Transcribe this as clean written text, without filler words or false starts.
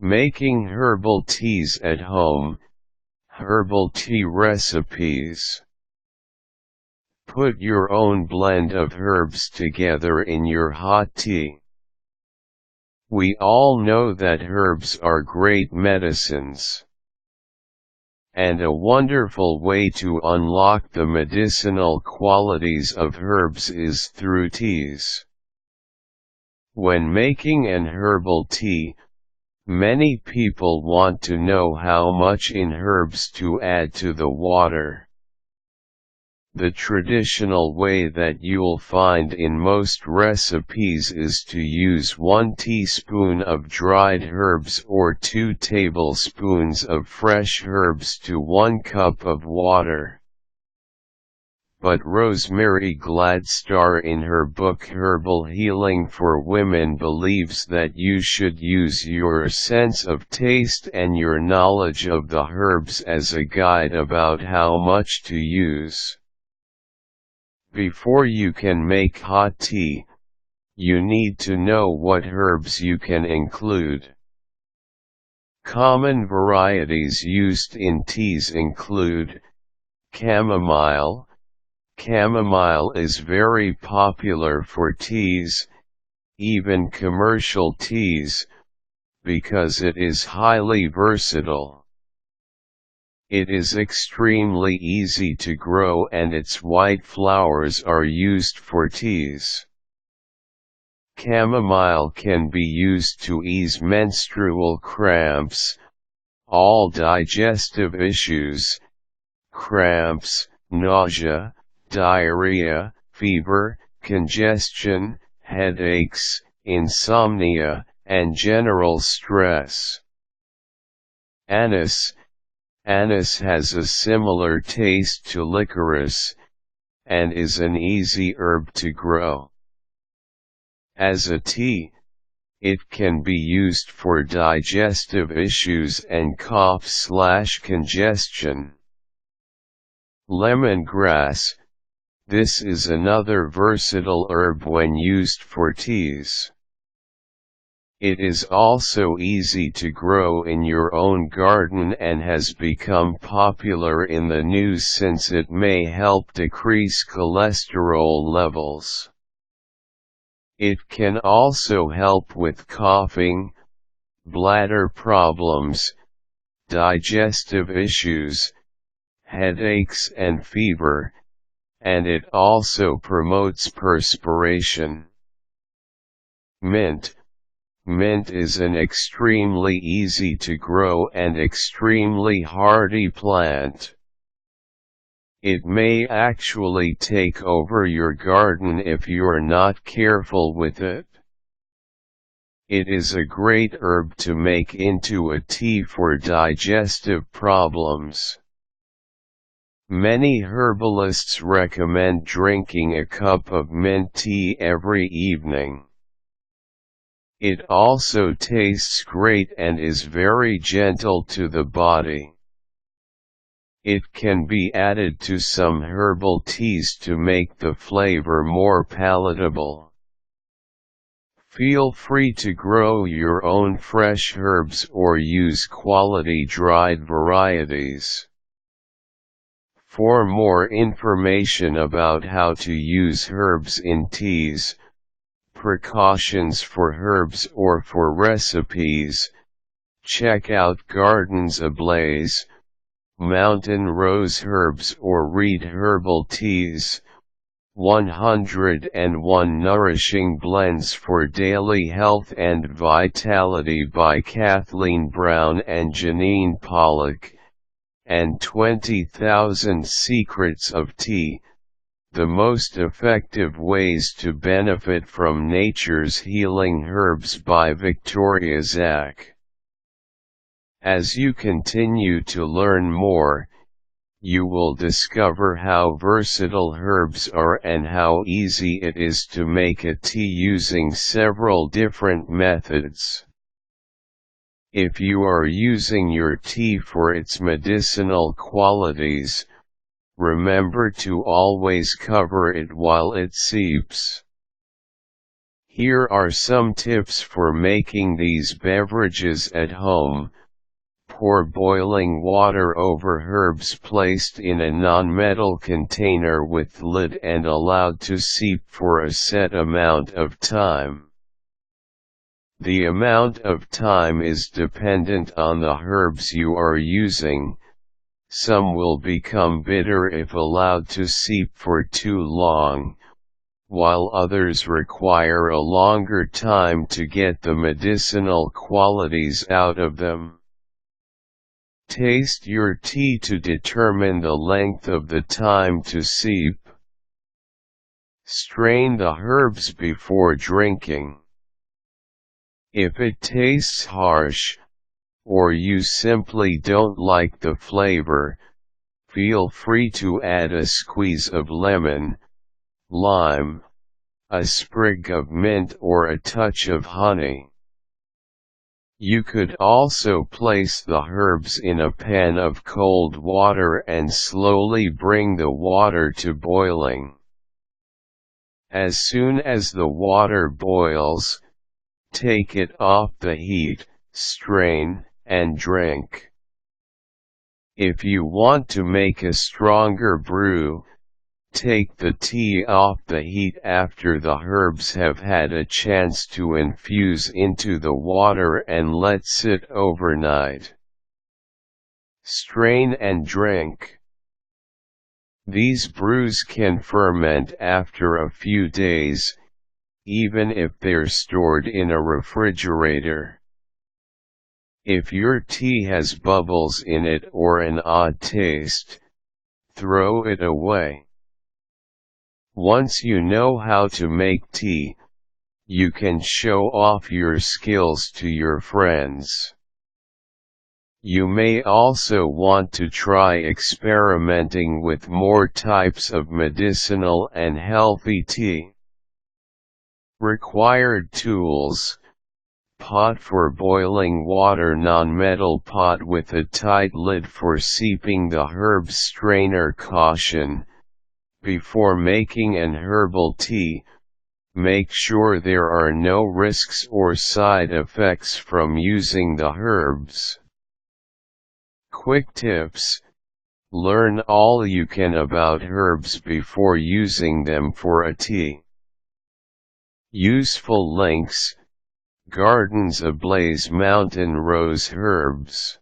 Making herbal teas at home. Herbal tea recipes. Put your own blend of herbs together in your hot tea. We all know that herbs are great medicines. And a wonderful way to unlock the medicinal qualities of herbs is through teas. When making an herbal tea, many people want to know how much in herbs to add to the water. The traditional way that you'll find in most recipes is to use 1 teaspoon of dried herbs or 2 tablespoons of fresh herbs to 1 cup of water. But Rosemary Gladstar in her book Herbal Healing for Women believes that you should use your sense of taste and your knowledge of the herbs as a guide about how much to use. Before you can make hot tea, you need to know what herbs you can include. Common varieties used in teas include chamomile. Chamomile is very popular for teas, even commercial teas, because it is highly versatile. It is extremely easy to grow and its white flowers are used for teas. Chamomile can be used to ease menstrual cramps, all digestive issues, cramps, nausea, diarrhea, fever, congestion, headaches, insomnia, and general stress. Anise. Anise has a similar taste to licorice, and is an easy herb to grow. As a tea, it can be used for digestive issues and cough/congestion. Lemongrass. This is another versatile herb when used for teas. It is also easy to grow in your own garden and has become popular in the news since it may help decrease cholesterol levels. It can also help with coughing, bladder problems, digestive issues, headaches and fever, and it also promotes perspiration. Mint. Mint is an extremely easy to grow and extremely hardy plant. It may actually take over your garden if you're not careful with it. It is a great herb to make into a tea for digestive problems. Many herbalists recommend drinking a cup of mint tea every evening. It also tastes great and is very gentle to the body. It can be added to some herbal teas to make the flavor more palatable. Feel free to grow your own fresh herbs or use quality dried varieties. For more information about how to use herbs in teas, precautions for herbs or for recipes, check out Gardens Ablaze, Mountain Rose Herbs or read Herbal Teas, 101 Nourishing Blends for Daily Health and Vitality by Kathleen Brown and Janine Pollock, and 20,000 Secrets of Tea, the most effective ways to benefit from nature's healing herbs by Victoria Zack. As you continue to learn more, you will discover how versatile herbs are and how easy it is to make a tea using several different methods. If you are using your tea for its medicinal qualities, remember to always cover it while it steeps. Here are some tips for making these beverages at home. Pour boiling water over herbs placed in a non-metal container with lid and allowed to seep for a set amount of time. The amount of time is dependent on the herbs you are using. Some will become bitter if allowed to seep for too long, while others require a longer time to get the medicinal qualities out of them. Taste your tea to determine the length of the time to seep. Strain the herbs before drinking. If it tastes harsh, or you simply don't like the flavor, feel free to add a squeeze of lemon, lime, a sprig of mint or a touch of honey. You could also place the herbs in a pan of cold water and slowly bring the water to boiling. As soon as the water boils, take it off the heat, strain, and drink. If you want to make a stronger brew, take the tea off the heat after the herbs have had a chance to infuse into the water and let sit overnight. Strain and drink. These brews can ferment after a few days, even if they're stored in a refrigerator. If your tea has bubbles in it or an odd taste, throw it away. Once you know how to make tea, you can show off your skills to your friends. You may also want to try experimenting with more types of medicinal and healthy tea. Required tools: pot for boiling water, non-metal pot with a tight lid for seeping the herbs, strainer. Caution: before making an herbal tea, make sure there are no risks or side effects from using the herbs. Quick tips: learn all you can about herbs before using them for a tea. Useful links: Gardens Ablaze, mountain rose herbs.